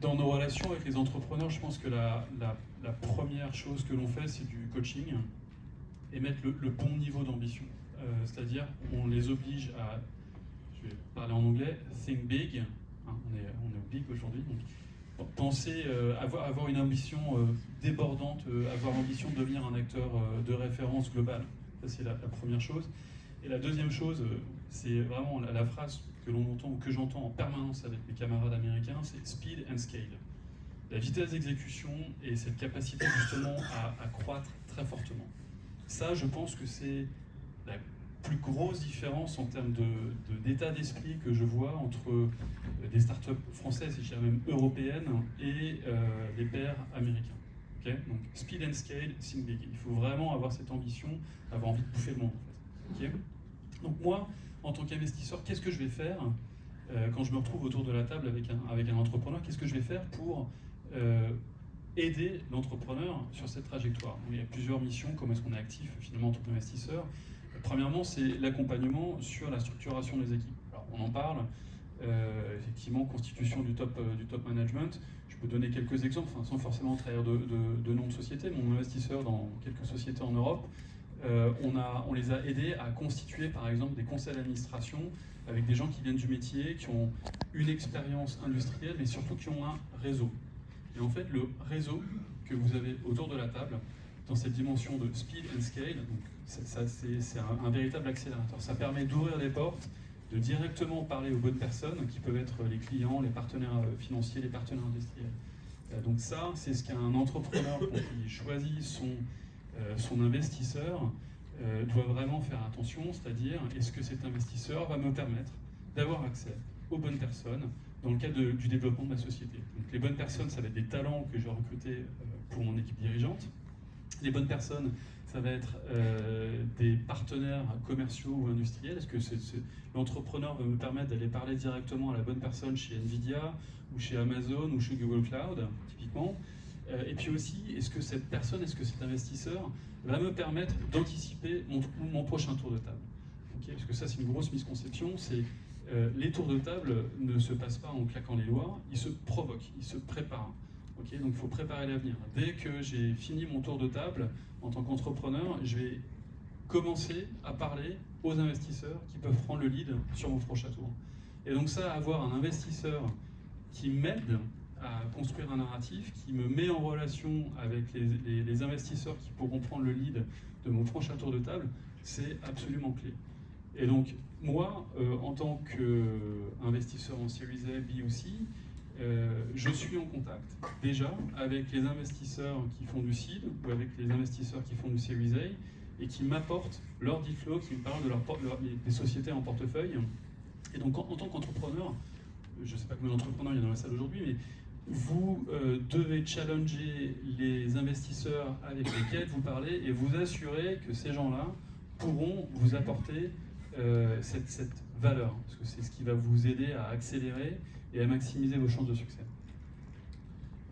Dans nos relations avec les entrepreneurs, je pense que la première chose que l'on fait, c'est du coaching et mettre le bon niveau d'ambition. C'est-à-dire, on les oblige à, je vais parler en anglais, think big. Hein, on est big aujourd'hui, donc penser, avoir une ambition débordante, avoir l'ambition de devenir un acteur de référence globale. Ça, c'est la première chose. Et la deuxième chose, c'est vraiment la phrase que l'on entend ou que j'entends en permanence avec mes camarades américains, c'est speed and scale. La vitesse d'exécution et cette capacité justement à croître très fortement. Ça, je pense que c'est la plus grosse différence en termes d'état d'esprit que je vois entre des startups françaises et je dirais même européennes et les pairs américains. Okay, donc speed and scale, think big. Il faut vraiment avoir cette ambition, avoir envie de bouffer le monde en fait. Okay, donc moi, en tant qu'investisseur, qu'est-ce que je vais faire quand je me retrouve autour de la table avec un entrepreneur? Qu'est-ce que je vais faire pour aider l'entrepreneur sur cette trajectoire? Donc, il y a plusieurs missions, comment est-ce qu'on est actif finalement en tant qu'investisseur. Premièrement, c'est l'accompagnement sur la structuration des équipes. Alors, on en parle, effectivement, constitution du top management. Je peux donner quelques exemples, enfin, sans forcément trahir de nom de société. Mon investisseur dans quelques sociétés en Europe, on les a aidés à constituer par exemple des conseils d'administration avec des gens qui viennent du métier, qui ont une expérience industrielle, mais surtout qui ont un réseau. Et en fait, le réseau que vous avez autour de la table, dans cette dimension de speed and scale, c'est un véritable accélérateur. Ça permet d'ouvrir les portes, de directement parler aux bonnes personnes, qui peuvent être les clients, les partenaires financiers, les partenaires industriels. Donc ça, c'est ce qu'un entrepreneur, quand il choisit son investisseur, doit vraiment faire attention, c'est-à-dire est-ce que cet investisseur va me permettre d'avoir accès aux bonnes personnes dans le cadre du développement de ma société. Donc les bonnes personnes, ça va être des talents que je vais recruter pour mon équipe dirigeante. Les bonnes personnes, ça va être des partenaires commerciaux ou industriels. Est-ce que l'entrepreneur va me permettre d'aller parler directement à la bonne personne chez Nvidia ou chez Amazon ou chez Google Cloud, typiquement? Et puis aussi, est-ce que cette personne, est-ce que cet investisseur va me permettre d'anticiper mon prochain tour de table? Okay, parce que ça, c'est une grosse misconception, c'est les tours de table ne se passent pas en claquant les doigts, ils se provoquent, ils se préparent. Okay, donc il faut préparer l'avenir. Dès que j'ai fini mon tour de table, en tant qu'entrepreneur, je vais commencer à parler aux investisseurs qui peuvent prendre le lead sur mon prochain tour. Et donc ça, avoir un investisseur qui m'aide à construire un narratif, qui me met en relation avec les investisseurs qui pourront prendre le lead de mon prochain tour de table, c'est absolument clé. Et donc, moi, en tant qu'investisseur en Series A, B ou C, je suis en contact déjà avec les investisseurs qui font du seed ou avec les investisseurs qui font du Series A et qui m'apportent leur deal flow, qui me parlent de des sociétés en portefeuille. Et donc, en tant qu'entrepreneur, je ne sais pas combien d'entrepreneurs il y a dans la salle aujourd'hui, mais vous devez challenger les investisseurs avec lesquels vous parlez et vous assurer que ces gens-là pourront vous apporter cette valeur, parce que c'est ce qui va vous aider à accélérer et à maximiser vos chances de succès.